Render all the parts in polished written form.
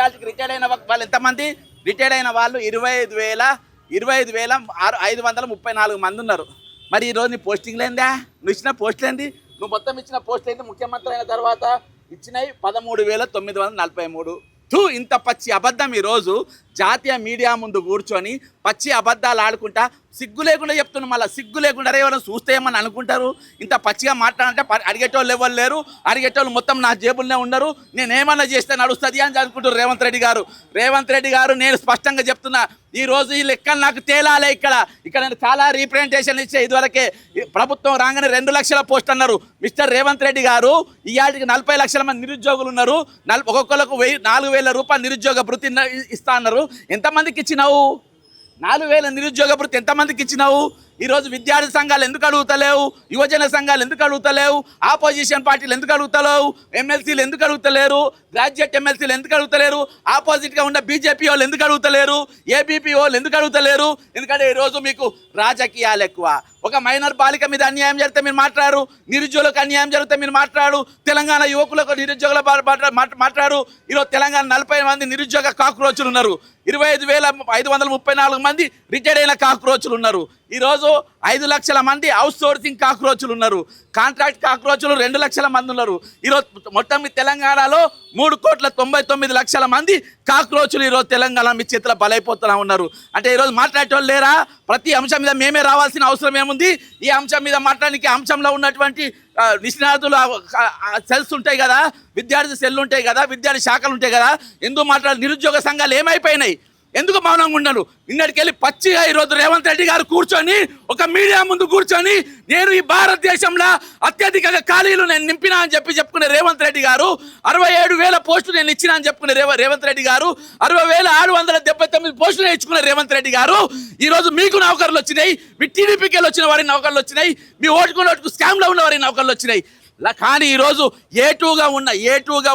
ఇవాళకి రిటైర్డ్ అయిన వాళ్ళు ఎంతమంది? రిటైర్డ్ అయిన వాళ్ళు 25,534 మంది ఉన్నారు. మరి ఈరోజు నీ పోస్టింగ్ లేందా? నువ్వు ఇచ్చిన పోస్టులు ఏంది? నువ్వు మొత్తం ఇచ్చిన పోస్టులు ఏంటి? ముఖ్యమంత్రి అయిన తర్వాత ఇచ్చినవి 13,943. ఇంత పచ్చి అబద్ధం ఈరోజు జాతీయ మీడియా ముందు కూర్చొని పచ్చి అబద్ధాలు ఆడుకుంటా సిగ్గు లేకుండా చెప్తున్నాను. మళ్ళీ సిగ్గు లేకుండా ఎవరైనా చూస్తే ఏమని అనుకుంటారు? ఇంత పచ్చిగా మాట్లాడంటే అడిగేటోళ్ళు ఎవరు లేరు, అడిగేటోళ్ళు మొత్తం నా జేబుల్నే ఉన్నారు, నేనేమన్నా చేస్తే నడుస్తుంది అని అనుకుంటారు రేవంత్ రెడ్డి గారు. నేను స్పష్టంగా చెప్తున్నా, ఈరోజు ఈ లెక్కలు నాకు తేలాలే. ఇక్కడ నేను చాలా రీప్రజెంటేషన్ ఇచ్చే. ఇదివరకే ప్రభుత్వం రాగానే 2 లక్షల పోస్ట్ అన్నారు. మిస్టర్ రేవంత్ రెడ్డి గారు ఇవాళకి 40 లక్షల మంది నిరుద్యోగులు ఉన్నారు. ఒక్కొక్కరికి 4,000 రూపాయలు నిరుద్యోగ భృతి ఇస్తా అన్నారు. ఎంతమందికి ఇచ్చినావు? 4,000 నిరుద్యోగ భృతి ఎంతమందికి ఇచ్చినావు? ఈరోజు విద్యార్థి సంఘాలు ఎందుకు అడుగుతలేవు? యువజన సంఘాలు ఎందుకు అడుగుతలేవు? ఆపోజిషన్ పార్టీలు ఎందుకు అడుగుతలేవు? ఎమ్మెల్సీలు ఎందుకు అడుగుతలేరు? గ్రాడ్యుయేట్ ఎమ్మెల్సీలు ఎందుకు అడుగుతలేరు? ఆపోజిట్గా ఉన్న బీజేపీ వాళ్ళు ఎందుకు అడుగుతలేరు? ఏబీపీ వాళ్ళు ఎందుకు అడుగుతలేరు? ఎందుకంటే ఈరోజు మీకు రాజకీయాలు ఎక్కువ. ఒక మైనర్ బాలిక మీద అన్యాయం జరిగితే మీరు మాట్లాడు, నిరుద్యోగులకు అన్యాయం జరిగితే మీరు మాట్లాడు, తెలంగాణ యువకులకు నిరుద్యోగుల మాట్లాడు. ఈరోజు తెలంగాణ 40 మంది నిరుద్యోగ కాక్రోచులు ఉన్నారు. 25,534 మంది రిటైర్డ్ అయిన కాక్రోచులు ఉన్నారు. ఈరోజు 5 లక్షల మంది అవుట్ సోర్సింగ్ కాక్రోచులు ఉన్నారు. కాంట్రాక్ట్ కాక్రోచులు 2 లక్షల మంది ఉన్నారు. ఈరోజు మొత్తం మీ తెలంగాణలో 3,99,00,000 మంది కాక్రోచులు ఈరోజు తెలంగాణ మీ చేతిలో బలైపోతున్నా ఉన్నారు. అంటే ఈరోజు మాట్లాడేటోళ్ళు లేరా? ప్రతి అంశం మీద మేమే రావాల్సిన అవసరం ఏముంది? ఈ అంశం మీద మాట్లాడడానికి అంశంలో ఉన్నటువంటి నిష్ణాతులు సెల్స్ ఉంటాయి కదా, విద్యార్థి సెల్ ఉంటాయి కదా, విద్యార్థి శాఖలు ఉంటాయి కదా, ఎందుకు మాట్లాడాలి? నిరుద్యోగ సంఘాలు ఏమైపోయినాయి? ఎందుకు మౌనంగా ఉండను? నిన్నటికెళ్ళి పచ్చిగా ఈరోజు రేవంత్ రెడ్డి గారు కూర్చొని ఒక మీడియా ముందు కూర్చొని నేను ఈ భారతదేశంలో అత్యధికంగా ఖాళీలు నేను నింపినా అని చెప్పుకునే రేవంత్ రెడ్డి గారు, 67,000 పోస్టులు నేను ఇచ్చినా అని చెప్పుకునే రేవంత్ రెడ్డి గారు, 60,679 పోస్టులు ఇచ్చుకునే రేవంత్ రెడ్డి గారు, ఈరోజు మీకు నౌకర్లు వచ్చినాయి, మీ టీడీపీకి వచ్చిన వారి నౌకర్లు వచ్చినాయి, మీ ఓటుకు స్కామ్లో ఉన్న వారి నౌకర్లు వచ్చినాయి. కానీ ఈరోజు ఏటూగా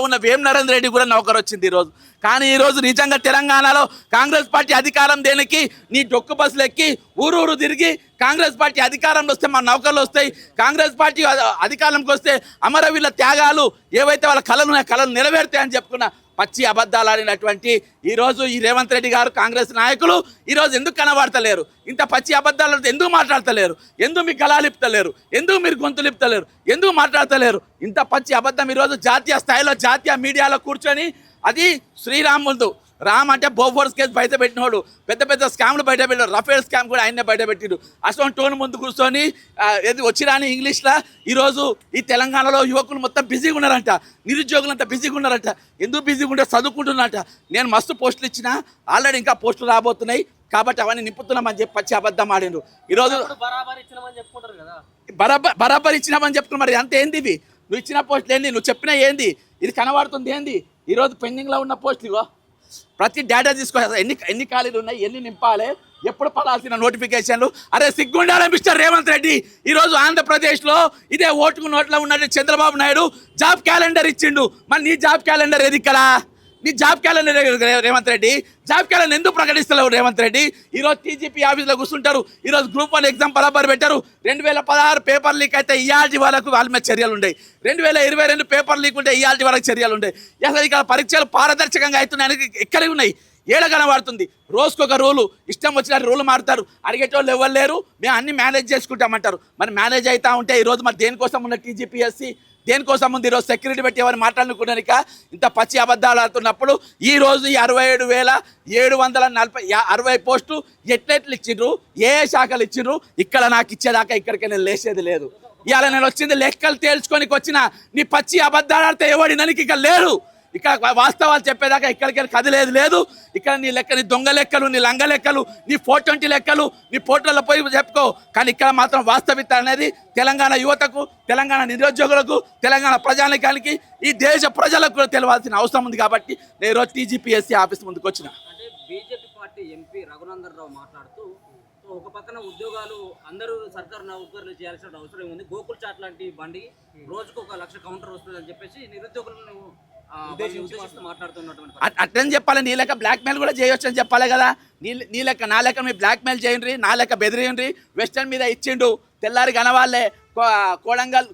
ఉన్న వేం నరేంద్ర రెడ్డి కూడా నౌకరు వచ్చింది ఈరోజు. కానీ ఈరోజు నిజంగా తెలంగాణలో కాంగ్రెస్ పార్టీ అధికారం దేనికి? నీ డొక్కు బస్సులు ఎక్కి ఊరూరు తిరిగి కాంగ్రెస్ పార్టీ అధికారంలో వస్తే మా నౌకర్లు వస్తాయి, కాంగ్రెస్ పార్టీ అధికారంకి వస్తే అమరవీళ్ళ త్యాగాలు ఏవైతే వాళ్ళ కళలు నెరవేరుతాయని చెప్పుకున్న పచ్చి అబద్ధాలు ఆడినటువంటి ఈరోజు ఈ రేవంత్ రెడ్డి గారు కాంగ్రెస్ నాయకులు ఈరోజు ఎందుకు కనబడతలేరు? ఇంత పచ్చి అబద్ధాలు ఎందుకు మాట్లాడతలేరు? ఎందుకు మీ గళాలిపుతలేరు? ఎందుకు మీరు గొంతులిపుతలేరు? ఎందుకు మాట్లాడతలేరు? ఇంత పచ్చి అబద్ధం ఈరోజు జాతీయ స్థాయిలో జాతీయ మీడియాలో కూర్చొని, అది శ్రీరామ్ ముందు. రామ్ అంటే బోఫోర్స్ కేసు బయట పెట్టినోడు, పెద్ద స్కామ్లు బయట పెట్టాడు, రఫేల్ స్కామ్ కూడా ఆయనే బయట పెట్టిడు. అసలు టోన్ ముందు కూర్చొని వచ్చిరాని ఇంగ్లీష్లో ఈరోజు ఈ తెలంగాణలో యువకులు మొత్తం బిజీగా ఉన్నారంట, నిరుద్యోగులు అంతా బిజీగా ఉన్నారంట. ఎందుకు బిజీగా ఉంటే చదువుకుంటున్నారట. నేను మస్తు పోస్టులు ఇచ్చినా, ఆల్రెడీ ఇంకా పోస్టులు రాబోతున్నాయి కాబట్టి అవన్నీ నింపుతున్నామని చెప్పి పచ్చి అబద్ధం ఆడిండ్రు. ఈరోజు బరాబర్ ఇచ్చినామని చెప్తున్నారు. మరి అంత ఏంది ఇవి? నువ్వు ఇచ్చిన పోస్టులు ఏంది? నువ్వు చెప్పినా ఏంది? ఇది కనబడుతుంది ఏంది? ఈరోజు పెండింగ్లో ఉన్న పోస్టులు ఇగో ప్రతి డేటా తీసుకోవాలి. ఎన్ని ఖాళీలు ఉన్నాయి, ఎన్ని నింపాలి, ఎప్పుడు పడాల్సిన నోటిఫికేషన్లు. అరే సిగ్గుండాలి మిస్టర్ రేవంత్ రెడ్డి. ఈరోజు ఆంధ్రప్రదేశ్లో ఇదే ఓటుకు నోట్లో ఉన్నట్టు చంద్రబాబు నాయుడు జాబ్ క్యాలెండర్ ఇచ్చిండు. మరి నీ జాబ్ క్యాలెండర్ ఏది? ఇక్కడ నీ job calendar Revanth Reddy. Job calendar ఎందుకు ప్రకటిస్తలేవు రేవంత్ రెడ్డి? ఈరోజు టీజీపీ ఆఫీస్లో కూర్చుంటారు. ఈరోజు గ్రూప్ 1 ఎగ్జామ్ బరాబర్ పెట్టారు. 2016 పేపర్ లీక్ అయితే ఇయాల్టి వాళ్ళకు వాళ్ళ మీద చర్యలు ఉంటాయి. 2022 పేపర్ లీక్ ఉంటే ఇయాల్టి వాళ్ళకి చర్యలు ఉంటాయి. అసలు ఇక్కడ పరీక్షలు పారదర్శకంగా అవుతున్నాయని ఎక్కడికి ఉన్నాయి? ఏడ కనబడుతుంది? రోజుకొక రూలు, ఇష్టం వచ్చిన రూలు మారుతారు. అడిగేటోళ్ళు ఎవరు లేరు, మేము అన్ని మేనేజ్ చేసుకుంటామంటారు. మరి మేనేజ్ అవుతా ఉంటే ఈరోజు మరి దేనికోసం ఉన్న టీజీపీఎస్సీ, దేనికోసం ఉంది? ఈరోజు సెక్యూరిటీ పెట్టి ఎవరు మాట్లాడుకున్నాక ఇంత పచ్చి అబద్ధాలు ఆడుతున్నప్పుడు ఈరోజు ఈ 67,740 పోస్టు ఎట్లెట్లు ఇచ్చిండ్రు, ఏ శాఖలు ఇచ్చిండ్రు? ఇక్కడ నాకు ఇచ్చేదాకా ఇక్కడికి నేను లేచేది లేదు. ఇవాళ నేను వచ్చింది లెక్కలు తేల్చుకోనికి వచ్చిన. నీ పచ్చి అబద్ధాలు ఆడితే ఎవడిననికి ఇక్కడ లేరు. ఇక్కడ వాస్తవాలు చెప్పేదాకా ఇక్కడికి కదిలేదు లేదు. ఇక్కడ నీ లెక్క, నీ దొంగ లెక్కలు, నీ లంగ లెక్కలు, నీ 420 లెక్కలు, నీ పోర్టల్లో పోయి చెప్పుకో. కానీ ఇక్కడ మాత్రం వాస్తవిత అనేది తెలంగాణ యువతకు, తెలంగాణ నిరుద్యోగులకు, తెలంగాణ ప్రజానికానికి, ఈ దేశ ప్రజలకు కూడా తెలవాల్సిన అవసరం ఉంది. కాబట్టి నేను ఈరోజు టీజీపీఎస్సీ ఆఫీస్ ముందుకు వచ్చిన. అంటే BJP party MP Raghunandan Rao మాట్లాడుతూ, ఒక పక్కన ఉద్యోగాలు అందరూ సర్కారు నౌకర్లు చేయాల్సిన అవసరం ఉంది, గోకుల్ చాట్ లాంటి బండి రోజుకు 1 లక్ష కౌంటర్ వస్తుంది అని చెప్పేసి నిరుద్యోగులను అట్లని చెప్పాలి. నీ లెక్క బ్లాక్మెయిల్ కూడా చేయొచ్చు అని చెప్పాలి కదా. నీ లెక్క నా లెక్క మీరు బ్లాక్మెయిల్ చేయండి, నా లెక్క బెదిరియండి. వెస్టర్న్ మీద ఇచ్చిండు, తెల్లారి కనవాళ్ళే కోడంగల్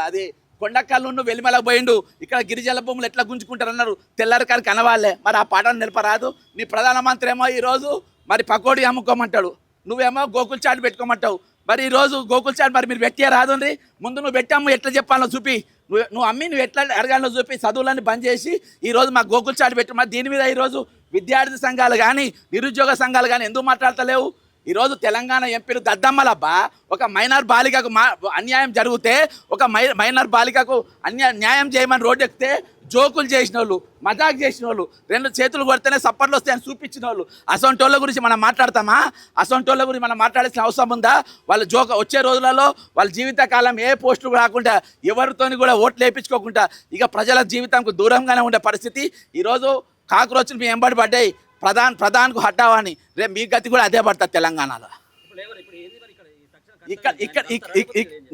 అది కొండకల్లు వెలిమలకు పోయిండు, ఇక్కడ గిరిజన భూములు ఎట్లా గుంజుకుంటారు అన్నారు, తెల్లారి కానీ కనవాలే. మరి ఆ పాటను నిలపరాదు. నీ ప్రధానమంత్రి ఏమో ఈరోజు మరి పకోడీ అమ్ముకోమంటాడు, నువ్వేమో గోకుల్ చాట్ పెట్టుకోమంటావు. మరి ఈరోజు గోకుల్ చాట్ మరి మీరు పెట్టే రాదుంది, ముందు నువ్వు పెట్టాము ఎట్లా చెప్పాలో చూపి, నువ్వు అమ్మి నువ్వు ఎట్లా అడగాలో చూపి, చదువులన్నీ బంద్ చేసి ఈరోజు మా గోకుల్ చాట్ పెట్టు. మరి దీని మీద ఈరోజు విద్యార్థి సంఘాలు కానీ నిరుద్యోగ సంఘాలు కానీ ఎందుకు మాట్లాడతలేవు? ఈరోజు తెలంగాణ ఎంపీలు దద్దమ్మలబ్బా. ఒక మైనర్ బాలికకు అన్యాయం జరిగితే, ఒక మైనర్ బాలికకు న్యాయం చేయమని రోడ్డు ఎక్కితే జోకులు చేసిన వాళ్ళు, మజాక్ చేసిన వాళ్ళు, 2 చేతులు కొడితేనే సప్పట్లు వస్తాయని చూపించిన వాళ్ళు, అసొంటోళ్ళ గురించి మనం మాట్లాడతామా? అసొంటోళ్ళ గురించి మనం మాట్లాడాల్సిన అవసరం ఉందా? వాళ్ళ వచ్చే రోజులలో వాళ్ళ జీవితకాలం ఏ పోస్టులు రాకుండా, ఎవరితోని కూడా ఓట్లు వేయించుకోకుండా ఇక ప్రజల జీవితంకు దూరంగానే ఉండే పరిస్థితి. ఈరోజు కాక్రోచ్లు మీ ఎంబడి పడ్డాయి, ప్రధాన్కు హట్టావని. రేపు మీ గతి కూడా అదే పడుతుంది తెలంగాణలో.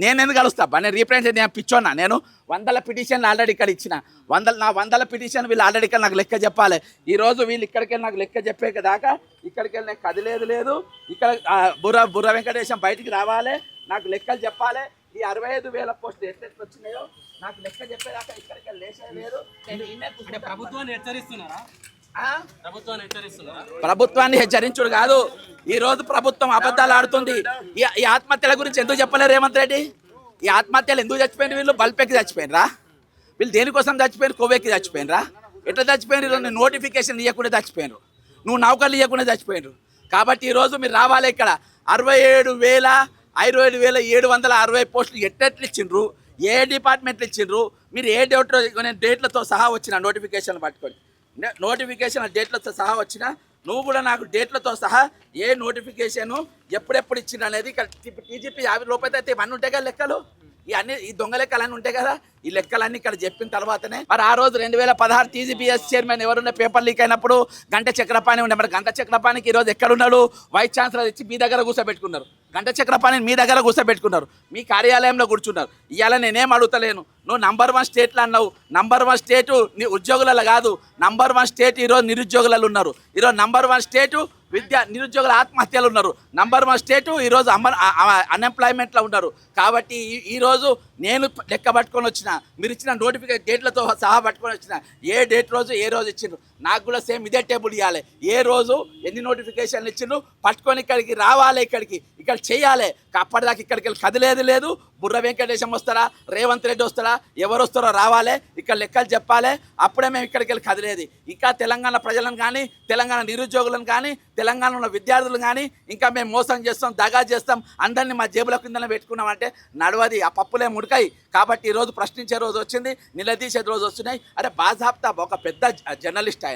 నేను ఎందుకు కలుస్తా? నేను రీప్రజెంట్, నేను పిచ్చోన్నా. నేను 100 పిటిషన్లు ఆల్రెడీ ఇక్కడ ఇచ్చిన. 100 పిటిషన్ వీళ్ళు ఆల్రెడీ ఇక్కడ నాకు లెక్క చెప్పాలి. ఈరోజు వీళ్ళు ఇక్కడికి వెళ్ళి నాకు లెక్క చెప్పే దాకా ఇక్కడికి వెళ్ళి నేను కదిలేదు. ఇక్కడ బుర్ర వెంకటేశం బయటికి రావాలి, నాకు లెక్కలు చెప్పాలి. ఈ 65,000 పోస్టులు ఎట్లా వచ్చినాయో నాకు లెక్క చెప్పేదాకా ఇక్కడికి వెళ్ళి లేచేది లేదు. నేను ప్రభుత్వాన్ని హెచ్చరిస్తున్నారా? ప్రభుత్వాన్ని హెచ్చరించుడు కాదు, ఈ రోజు ప్రభుత్వం అబద్ధాలు ఆడుతుంది. ఈ ఆత్మహత్యల గురించి ఎందుకు చెప్పలేరు రేవంత్ రెడ్డి? ఈ ఆత్మహత్యలు ఎందుకు చచ్చిపోయిన? వీళ్ళు బల్పెక్కి చచ్చిపోయినరా? వీళ్ళు దేనికోసం చచ్చిపోయిన? కొవ్వెక్కి చచ్చిపోయినరా? ఎట్లా చచ్చిపోయినారు? నువ్వు నోటిఫికేషన్ ఇవ్వకుండా చచ్చిపోయినారు, నువ్వు నౌకర్లు ఇవ్వకుండా చచ్చిపోయినారు. కాబట్టి ఈరోజు మీరు రావాలి. ఇక్కడ 67,760 పోస్టులు ఎట్టెట్లు ఇచ్చిండ్రు, ఏ డిపార్ట్మెంట్లు ఇచ్చిండ్రు, మీరు ఏ డేట్లతో సహా వచ్చిన నోటిఫికేషన్లు పట్టుకొని, నోటిఫికేషన్ డేట్లతో సహా వచ్చిన నువ్వు కూడా నాకు డేట్లతో సహా ఏ నోటిఫికేషను ఎప్పుడెప్పుడు ఇచ్చిండ్రు అనేది ఇక్కడ టీజీపీ 50 రూపాయలు అయితే ఇవన్నీ ఉంటాయి కదా లెక్కలు, ఈ దొంగ లెక్కలన్నీ ఉంటాయి కదా. ఈ లెక్కలన్నీ ఇక్కడ చెప్పిన తర్వాతనే మరి ఆ రోజు 2016 టీజీపీఎస్ చైర్మన్ ఎవరున్న పేపర్ లీక్ అయినప్పుడు గంట చక్రపాణి ఉండే. మరి గంట చక్రపాణికి ఈరోజు ఎక్కడున్నాడు? వైస్ ఛాన్సలర్ ఇచ్చి మీ దగ్గర కూర్చోబెట్టుకున్నారు. గంట చక్రపాణిని మీ దగ్గర కూర్చోబెట్టుకున్నారు, మీ కార్యాలయంలో కూర్చున్నారు. ఇవాళ నేనేం అడుగుతలేను, నువ్వు నంబర్ 1 స్టేట్లో అన్నావు. నంబర్ 1 స్టేటు నిరుద్యోగులలో కాదు, నంబర్ 1 స్టేట్ ఈరోజు నిరుద్యోగులలో ఉన్నారు. ఈరోజు నంబర్ 1 స్టేటు నిరుద్యోగుల ఆత్మహత్యలు ఉన్నారు. నంబర్ 1 స్టేటు ఈరోజు అన్ఎంప్లాయ్మెంట్లో ఉన్నారు. కాబట్టి ఈరోజు నేను లెక్క పట్టుకొని వచ్చిన, మీరు ఇచ్చిన నోటిఫికేషన్ డేట్లతో సహా పట్టుకొని వచ్చిన, ఏ డేట్ రోజు ఏ రోజు ఇచ్చిండ్రు నాకు కూడా సేమ్ ఇదే టేబుల్ ఇవ్వాలి. ఏ రోజు ఎన్ని నోటిఫికేషన్లు ఇచ్చిండ్రు పట్టుకొని ఇక్కడికి రావాలి, ఇక్కడ చేయాలి. అప్పటిదాకా ఇక్కడికి వెళ్ళి కదిలేదు లేదు. బుర్ర వెంకటేశం వస్తారా, రేవంత్ రెడ్డి వస్తారా, ఎవరు వస్తారో రావాలి, ఇక్కడ లెక్కలు చెప్పాలి. అప్పుడే మేము ఇక్కడికి వెళ్ళి కదిలేదు. ఇంకా తెలంగాణ ప్రజలను కానీ, తెలంగాణ నిరుద్యోగులను కానీ, తెలంగాణలో ఉన్న విద్యార్థులు కానీ ఇంకా మేము మోసం చేస్తాం, దగా చేస్తాం, అందరినీ మా జేబుల కిందనే పెట్టుకున్నామంటే నడవది. ఆ పప్పులే ముడకాయి. కాబట్టి ఈరోజు ప్రశ్నించే రోజు వచ్చింది, నిలదీసే రోజు వస్తున్నాయి. అరే బాజాబ్తా ఒక పెద్ద జర్నలిస్ట్,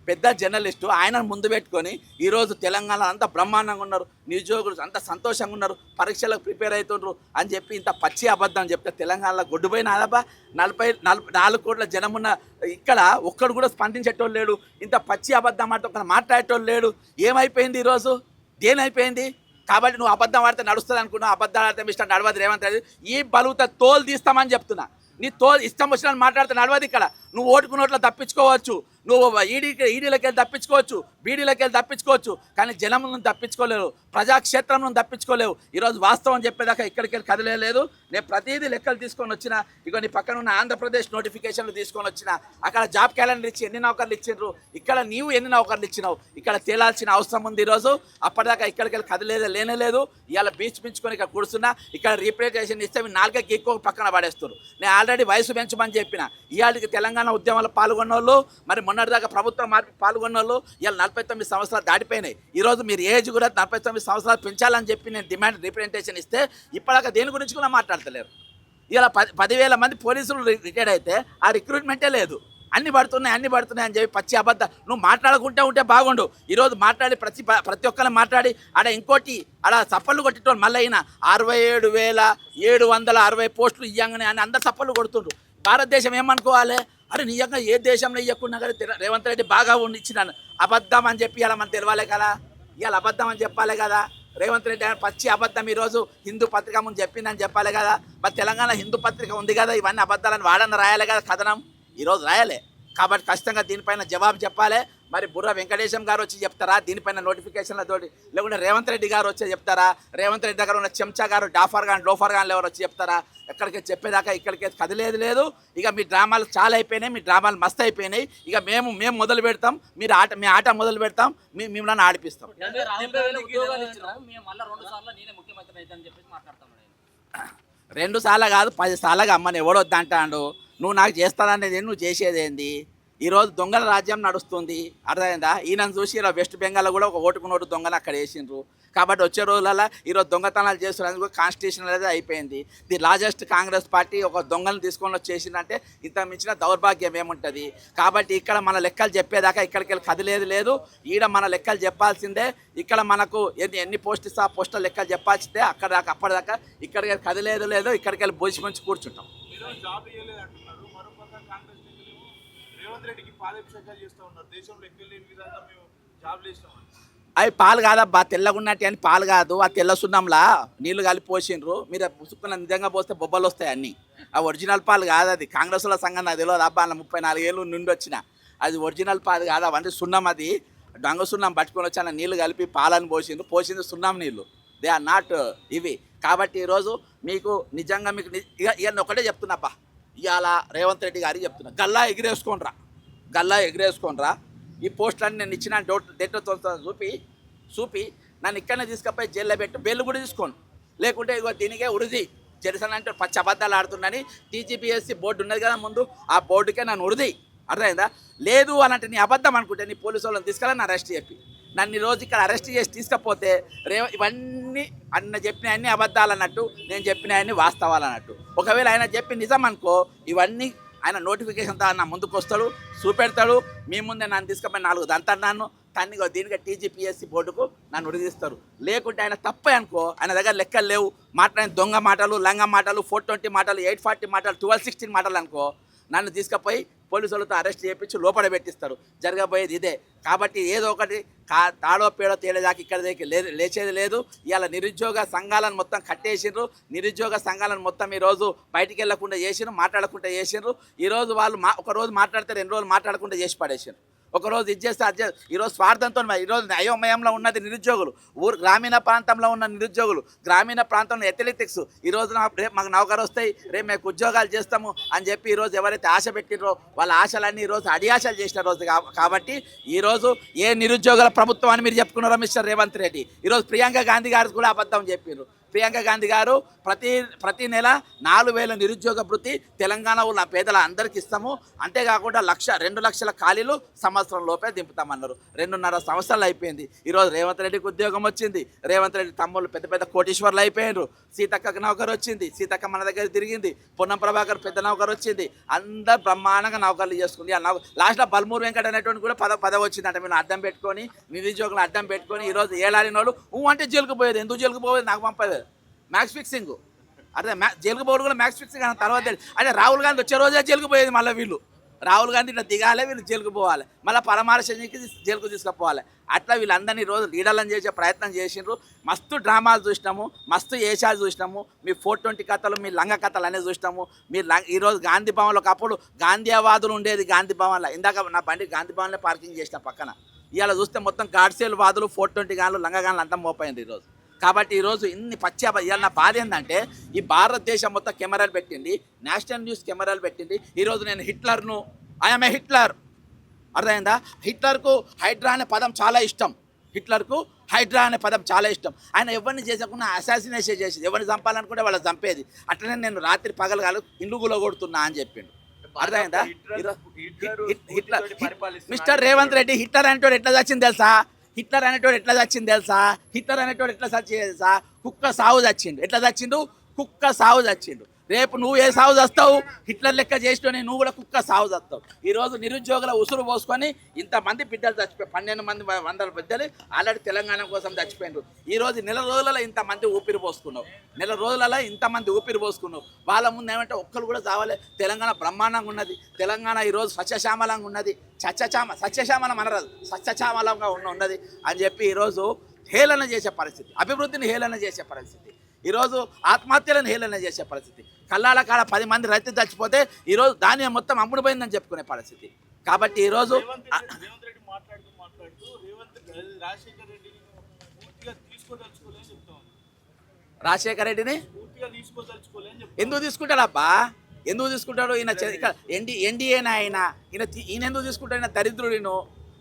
పెద్ద జర్నలిస్టు, ఆయనను ముందు పెట్టుకొని ఈరోజు తెలంగాణ అంతా బ్రహ్మాండంగా ఉన్నారు, నిరుద్యోగులు అంత సంతోషంగా ఉన్నారు, పరీక్షలకు ప్రిపేర్ అవుతుండ్రు అని చెప్పి ఇంత పచ్చి అబద్ధం చెప్తే తెలంగాణలో గొడ్డుపోయిన అదబ్బా. 44 కోట్ల జనం ఉన్న ఇక్కడ ఒక్కడు కూడా స్పందించేటోళ్ళు లేడు. ఇంత పచ్చి అబద్ధం ఆడితే ఒక మాట్లాడేటోళ్ళు లేడు. ఏమైపోయింది ఈరోజు? దేనైపోయింది? కాబట్టి నువ్వు అబద్ధం ఆడితే నడుస్తుంది అనుకున్నావు, అబద్ధాలు ఆడితే మిస్టర్ నడవదు రేవంత్ రెడ్డి. ఈ బలుగుతా తోలు తీస్తామని చెప్తున్నా. నీ ఇష్టం వచ్చిన మాట్లాడితే నడవదు. ఇక్కడ నువ్వు ఓటుకు నోట్లో తప్పించుకోవచ్చు, నువ్వు ఈడీలకి వెళ్ళి తప్పించుకోవచ్చు, బీడీలకి వెళ్ళి తప్పించుకోవచ్చు, కానీ జనం నుంచి తప్పించుకోలేవు, ప్రజాక్షేత్రం నుంచి తప్పించుకోలేవు. ఈరోజు వాస్తవం చెప్పేదాకా ఇక్కడికి వెళ్ళి కదిలేదు. నేను ప్రతిదీ లెక్కలు తీసుకొని వచ్చిన. ఇక నీ పక్కన ఉన్న ఆంధ్రప్రదేశ్ నోటిఫికేషన్లు తీసుకొని వచ్చిన. అక్కడ జాబ్ క్యాలెండర్ ఇచ్చి ఎన్ని నౌకర్లు ఇచ్చిండ్రు, ఇక్కడ నీవు ఎన్ని నౌకర్లు ఇచ్చినావు, ఇక్కడ తేలాల్సిన అవసరం ఉంది. ఈరోజు అప్పటిదాకా ఇక్కడికి వెళ్ళి లేనేలేదు. ఇవాళ బీచ్ పెంచుకొని ఇక్కడ కూర్చున్నా. ఇక్కడ రీప్రజెంటేషన్ ఇస్తే మీ 4 ఎక్కువ పక్కన పడేస్తారు. నేను ఆల్రెడీ వయసు పెంచమని చెప్పిన. ఇవాళకి తెలంగాణ ఉద్యమాల్లో పాల్గొన్న వాళ్ళు, మరి మొన్నటిదాకా ప్రభుత్వం మార్పు పాల్గొన్న వాళ్ళు ఇవాళ 49 సంవత్సరాలు దాటిపోయినాయి. ఈరోజు మీరు ఏజ్ కూడా 49 సంవత్సరాలు పెంచాలని చెప్పి నేను డిమాండ్ రిప్రజెంటేషన్ ఇస్తే ఇప్పటిదాకా దేని గురించి కూడా మాట్లాడతలేరు. ఇలా 10,000 మంది పోలీసులు రిటైర్డ్ అయితే ఆ రిక్రూట్మెంటే లేదు. అన్ని పడుతున్నాయి అని చెప్పి పచ్చి అబద్ధం. నువ్వు మాట్లాడుకుంటే ఉంటే బాగుండు. ఈరోజు మాట్లాడి ప్రతి ఒక్కరిని మాట్లాడి ఆడ ఇంకోటి ఆడ చప్పళ్ళు కొట్టేటోళ్ళు మళ్ళీ అయినా 67,760 పోస్టులు ఇవ్వగానే అని అందరు చప్పళ్ళు కొడుతుండ్రు. భారతదేశం ఏమనుకోవాలి? అరే నిజంగా ఏ దేశంలో ఇవ్వకుండా కానీ రేవంత్ రెడ్డి బాగా ఇచ్చినాను. అబద్ధం అని చెప్పి ఇలా మనం తెలవాలి కదా, ఇవాళ అబద్ధం అని చెప్పాలి కదా. రేవంత్ రెడ్డి పచ్చి అబద్ధం ఈరోజు హిందూ పత్రిక ముందు చెప్పిందని చెప్పాలి కదా. మరి తెలంగాణ హిందూ పత్రిక ఉంది కదా, ఇవన్నీ అబద్ధాలని వాడన్న రాయాలి కదా కథనం. ఈరోజు రాయాలి. కాబట్టి ఖచ్చితంగా దీనిపైన జవాబు చెప్పాలి. మరి బుర్ర వెంకటేశం గారు వచ్చి చెప్తారా దీనిపైన నోటిఫికేషన్లతోటి, లేకుంటే రేవంత్ రెడ్డి గారు వచ్చి చెప్తారా, రేవంత్ రెడ్డి దగ్గర ఉన్న చెంచా గారు డాఫర్ గాని లోఫర్ గాని ఎవరు వచ్చి చెప్తారా? ఎక్కడికి చెప్పేదాకా ఇక్కడికి కదిలేదు లేదు. ఇక మీ డ్రామాలు చాలా అయిపోయినాయి, మీ డ్రామాలు మస్తు అయిపోయినాయి. ఇక మేము మొదలు పెడతాం, మీ ఆట మొదలు పెడతాం, మిమ్మల్ని ఆడిపిస్తాం. అంటే రాహుల్ గాంధీ ఉద్యోగాలు ఇచ్చినా మేము మళ్ళీ 2 సార్లు నేనే ముఖ్యమంత్రి అయితే అని చెప్పేసి మాట్లాడుతున్నాడు ఆయన. 2 సార్లు కాదు 10 సార్లుగా అమ్మని ఎవడొద్దంటాడు. నువ్వు నాకు చేస్తాననేది నువ్వు చేసేది ఏంది? ఈరోజు దొంగల రాజ్యం నడుస్తుంది, అర్థమైందా? ఈయనను చూసి ఇలా వెస్ట్ బెంగాల్లో కూడా ఒక ఓటుకు నోటు దొంగలు అక్కడ వేసిండ్రు. కాబట్టి వచ్చే రోజులలో ఈరోజు దొంగతనాలు చేస్తున్నందుకు కాన్స్టిట్యూషన్ అనేది అయిపోయింది. ది లార్జెస్ట్ కాంగ్రెస్ పార్టీ ఒక దొంగలను తీసుకొని వచ్చేసిందంటే ఇంత మించిన దౌర్భాగ్యం ఏముంటుంది? కాబట్టి ఇక్కడ మన లెక్కలు చెప్పేదాకా ఇక్కడికి వెళ్ళి కదిలేదు లేదు. ఈడ మన లెక్కలు చెప్పాల్సిందే. ఇక్కడ మనకు ఎన్ని పోస్ట్ ఇస్తా పోస్టుల లెక్కలు చెప్పాల్సిందే. అక్కడ దాకా అప్పటిదాకా ఇక్కడికి వెళ్ళి కదిలేదు లేదు. ఇక్కడికి వెళ్ళి బోసి కూర్చుంటాం. రేవంత్ రెడ్డికి పాలాభిషేకాలు చేస్తూ ఉన్నారు. దేశంలో ఎక్కడ లేని విధంగా మేము జాబ్లు ఇస్తామని. అవి పాలు కాదబ్బా, తెల్లగున్నట్టు అని పాలు కాదు. ఆ తెల్ల సున్నంలా నీళ్లు కలిపి పోసిండ్రు. మీరు పుసుకున్న నిజంగా పోస్తే బొబ్బలు వస్తాయి అన్నీ. ఆ ఒరిజినల్ పాలు కాదు అది. కాంగ్రెస్లో సంఘం నాకు తెలియదు అబ్బా, అలా 34 ఏళ్ళు నుండి వచ్చిన అది ఒరిజినల్ పాలు కాదు. అవంటే సున్నం, అది దొంగ సున్నం పట్టుకొని వచ్చి అలా నీళ్లు కలిపి పాలని పోసింది సున్నం నీళ్ళు. దే ఆర్ నాట్ ఇవి. కాబట్టి ఈరోజు మీకు నిజంగా మీకు ఇవన్నీ ఒకటే చెప్తున్నాబ్బా, ఇవాళ రేవంత్ రెడ్డి గారికి చెప్తున్నా, గల్లా ఎగిరేసుకోనరా. ఈ పోస్టులన్నీ నేను ఇచ్చిన డేట్తో చూపి నన్ను ఇక్కడనే తీసుకుపోయి జైల్లో పెట్టి బెయిల్ కూడా తీసుకోను. లేకుంటే ఇగో దీనికే ఉరిది జెరసన్ అంటే పచ్చి అబద్ధాలు ఆడుతున్నాని టీజీపీఎస్సీ బోర్డు ఉన్నది కదా ముందు, ఆ బోర్డుకే నన్ను ఉరిది. అర్థమైందా? లేదు అనంటే నీ అబద్ధం అనుకుంటే నీ పోలీసు వాళ్ళని తీసుకెళ్ళి నన్ను అరెస్ట్ చెప్పి నన్ను ఈరోజు ఇక్కడ అరెస్ట్ చేసి తీసుకపోతే ఇవన్నీ చెప్పిన అన్ని అబద్ధాలు అన్నట్టు, నేను చెప్పిన అన్ని వాస్తవాలు అన్నట్టు. ఒకవేళ ఆయన చెప్పి నిజం అనుకో, ఇవన్నీ ఆయన నోటిఫికేషన్తో నా ముందుకు వస్తాడు, చూపెడతాడు. మీ ముందే నన్ను తీసుకుపోయి 4 దంతన్నాను తన్ని దీనికి టీజీపీఎస్సీ బోర్డుకు నన్ను ఉరిదిస్తారు. లేకుంటే ఆయన తప్పే అనుకో, ఆయన దగ్గర లెక్కలు లేవు, మాట్లాడిన దొంగ మాటలు, లంగ మాటలు, 420 మాటలు, 840 మాటలు, 1216 మాటలు అనుకో, నన్ను తీసుకుపోయి పోలీసులతో అరెస్ట్ చేయించి లోపల పెట్టిస్తారు. జరగబోయేది ఇదే. కాబట్టి ఏదో ఒకటి తాడో పేడో తేలేదాకా ఇక్కడ లేచేది లేదు. ఇవాళ నిరుద్యోగ సంఘాలను మొత్తం కట్టేసిండ్రు. నిరుద్యోగ సంఘాలను మొత్తం ఈరోజు బయటికి వెళ్ళకుండా చేసిండ్రు, మాట్లాడకుండా చేసిండ్రు. ఈరోజు వాళ్ళు ఒక రోజు మాట్లాడితే 2 రోజులు మాట్లాడకుండా చేసి పడేసిండ్రు. ఒకరోజు ఇది చేస్తే అది చేస్తే ఈరోజు స్వార్థంతో ఈరోజు అయోమయంలో ఉన్నది నిరుద్యోగులు, గ్రామీణ ప్రాంతంలో ఉన్న నిరుద్యోగులు, గ్రామీణ ప్రాంతంలో అథ్లెటిక్స్. ఈరోజు రేపు మాకు నౌకరు వస్తాయి, రేపు మేము ఉద్యోగాలు చేస్తాము అని చెప్పి ఈరోజు ఎవరైతే ఆశ పెట్టినరో వాళ్ళ ఆశలన్నీ ఈరోజు అడియాశలు చేసిన రోజు. కాబట్టి ఈరోజు ఏ నిరుద్యోగుల ప్రభుత్వం అని మీరు చెప్పుకున్నారో మిస్టర్ రేవంత్ రెడ్డి, ఈరోజు ప్రియాంక గాంధీ గారు కూడా అబద్ధం చెప్పారు. ప్రియాంక గాంధీ గారు ప్రతి నెల 4,000 నిరుద్యోగ భృతి తెలంగాణ ఉన్న పేదల అందరికీ ఇస్తాము, అంతేకాకుండా 2 లక్షల ఖాళీలు సంవత్సరం లోపే దింపుతామన్నారు. 2.5 సంవత్సరాలు అయిపోయింది. ఈరోజు రేవంత్ రెడ్డికి ఉద్యోగం వచ్చింది. రేవంత్ రెడ్డి తమ్ముళ్ళు పెద్ద కోటీశ్వర్లు అయిపోయారు. సీతక్కకు నౌకరు వచ్చింది, సీతక్క మన దగ్గర తిరిగింది. పొన్నం ప్రభాకర్ పెద్ద నౌకరు వచ్చింది. అందరు బ్రహ్మాండంగా నౌకర్లు చేసుకుంది. ఆ లాస్ట్లో బల్మూరు వెంకట అనేటువంటి కూడా పదవి వచ్చిందంటే మీరు అడ్డం పెట్టుకొని, నిరుద్యోగులు అడ్డం పెట్టుకొని ఈరోజు ఏలాడిన వాళ్ళు అంటే జైలుకు పోయేది. ఎందుకు జైలుకు పోయేది నాకు పంపేది మ్యాక్స్ ఫిక్సింగ్. అదే జైలుకు పోవడం కూడా మ్యాక్స్ ఫిక్సింగ్ అని తర్వాత అంటే రాహుల్ గాంధీ వచ్చే రోజే జైలుకు పోయేది. మళ్ళీ వీళ్ళు రాహుల్ గాంధీ ఇట్లా దిగాలి, వీళ్ళు జైలుకు పోవాలి, మళ్ళీ పరమార్శనికి జైలుకు తీసుకుపోవాలి. అట్లా వీళ్ళందరినీ ఈరోజు లీడర్లను చేసే ప్రయత్నం చేసిండ్రు. మస్తు డ్రామాలు చూసినాము, మస్తు ఏషాలు చూసినాము, మీ 420 కథలు, మీ లంగ కథలు అనేది చూసినాము. మీరు ఈరోజు గాంధీ భవన్లో ఒకప్పుడు గాంధీవాదులు ఉండేది. గాంధీ భవన్లో ఇందాక నా బండి గాంధీ భవన్లో పార్కింగ్ చేసిన పక్కన. ఇవాళ చూస్తే మొత్తం గాడ్సేల్ వాదులు, 420 గాన్లు, లంగగాన్లు అంతా మోపోయింది ఈరోజు. కాబట్టి ఈరోజు ఇన్ని ఇవాళ నా బాధ ఏంటంటే ఈ భారతదేశం మొత్తం కెమెరాలు పెట్టింది, నేషనల్ న్యూస్ కెమెరాలు పెట్టింది. ఈరోజు నేను హిట్లర్ను, ఐఎమ్ ఏ హిట్లర్, అర్థమైందా? హిట్లర్కు హైడ్రా అనే పదం చాలా ఇష్టం. హిట్లర్కు హైడ్రా అనే పదం చాలా ఇష్టం. ఆయన ఎవరిని చేసకుండా అసాసినేషన్ చేసేది, ఎవరిని చంపాలనుకుంటే వాళ్ళు చంపేది. అట్లనే నేను రాత్రి పగలగాలు ఇల్లు గులగొడుతున్నా అని చెప్పిండు. అర్థమైందా? Hitler mister Revanth Reddy Hitler అనేటోడు ఎట్లా చచ్చింది తెలుసా? హిట్లర్ అనేటోడు ఎట్లా చచ్చింది తెలుసా? కుక్క సాగు చచ్చిండు. ఎట్లా చచ్చిండు? కుక్క సాగు చచ్చిండు. రేపు నువ్వు ఏ సాగు చస్తావు? హిట్లర్ లెక్క చేసినోని నువ్వు కూడా కుక్క సాగు చస్తావు. ఈరోజు నిరుద్యోగుల ఉసురు పోసుకొని ఇంతమంది బిడ్డలు చచ్చిపోయి 12 బిడ్డలు ఆల్రెడీ తెలంగాణ కోసం చచ్చిపోయినారు. ఈరోజు నెల రోజులలో ఇంతమంది ఊపిరి పోసుకున్నావు, వాళ్ళ ముందు ఏమంటే ఒక్కరు కూడా చావాలి. తెలంగాణ బ్రహ్మాండంగా ఉన్నది. తెలంగాణ ఈరోజు సస్యశ్యామలంగా ఉన్నది. సస్యశ్యామలం అనరాదు, సస్యశ్యామలంగా ఉన్నది అని చెప్పి ఈరోజు హేళన చేసే పరిస్థితి, అభివృద్ధిని హేళన చేసే పరిస్థితి, ఈరోజు ఆత్మహత్యలను హేళన చేసే పరిస్థితి, కళ్ళాల కాడ 10 మంది రైతులు చచ్చిపోతే ఈరోజు ధాన్యం మొత్తం అమ్ముడుపోయిందని చెప్పుకునే పరిస్థితి. కాబట్టి ఈరోజు రేవంత్ రెడ్డి మాట్లాడుతూ రాజశేఖర్ రెడ్డిని పూర్తిగా తీసుకోదలుచుకోలేని చెప్తా ఉన్నాను. రాజశేఖర రెడ్డిని పూర్తిగా తీసుకోదలుచుకోలేని చెప్తా ఎందుకు తీసుకుంటాడబ్బా? ఎందుకు తీసుకుంటాడు? ఈయన ఎన్డీఏనా ఈయన ఎందుకు తీసుకుంటాడు? ఈయన దరిద్రుడిను,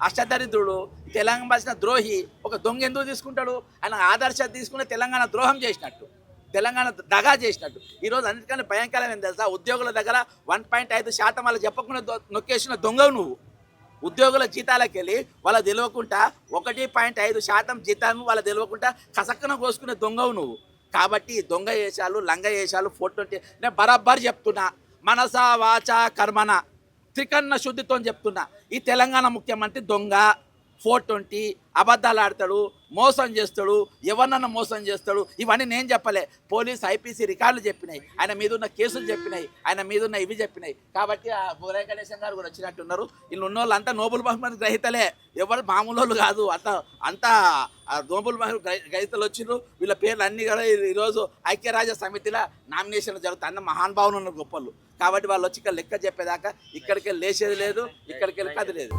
అష్టదరిద్రుడు, తెలంగాణ భాష ద్రోహి, ఒక దొంగ ఎందుకు తీసుకుంటాడు? ఆయన ఆదర్శ తీసుకుని తెలంగాణ ద్రోహం చేసినట్టు, తెలంగాణ దగా చేసినట్టు. ఈరోజు అన్నిటికన్నా భయంకరం ఏం తెలుసా? ఉద్యోగుల దగ్గర 1.5% వాళ్ళు చెప్పకుండా నొక్కేసిన దొంగవు నువ్వు. ఉద్యోగుల జీతాలకు వెళ్ళి వాళ్ళ తెలియకుండా 1.5% జీతాన్ని వాళ్ళ తెలియకుండా కసక్కన కోసుకునే దొంగవు నువ్వు. కాబట్టి దొంగ వేషాలు, లంగ వేషాలు, 420 నేను బరాబర్ చెప్తున్నా, మనస వాచ కర్మన త్రికన్న శుద్ధితో చెప్తున్నా. ఈ తెలంగాణ ముఖ్యమంత్రి దొంగ, 420 అబద్ధాలు ఆడతాడు, మోసం చేస్తాడు, ఎవరినన్నా మోసం చేస్తాడు. ఇవన్నీ నేను చెప్పలే, పోలీస్ ఐపీసీ రికార్డులు చెప్పినాయి, ఆయన మీద ఉన్న కేసులు చెప్పినాయి, ఆయన మీద ఉన్న ఇవి చెప్పినాయి. కాబట్టి ఆ బుర్రా గణేశం గారు కూడా వచ్చినట్టున్నారు. వీళ్ళు ఉన్న వాళ్ళు అంతా నోబెల్ బహుమతి గ్రహీతలే, ఎవరు మామూలు వాళ్ళు కాదు. అంతా నోబెల్ బహుమతి గ్రహీతలు వచ్చిండ్రు. వీళ్ళ పేర్లు అన్నీ కూడా ఈరోజు ఐక్యరాజ్య సమితిలో నామినేషన్లు జరుగుతాయి. అన్న మహానుభావులు ఉన్న గొప్పలు. కాబట్టి వాళ్ళు వచ్చి ఇక్కడ లెక్క చెప్పేదాకా ఇక్కడికి వెళ్ళి లేచేది లేదు, ఇక్కడికి వెళ్ళి కదిలేదు.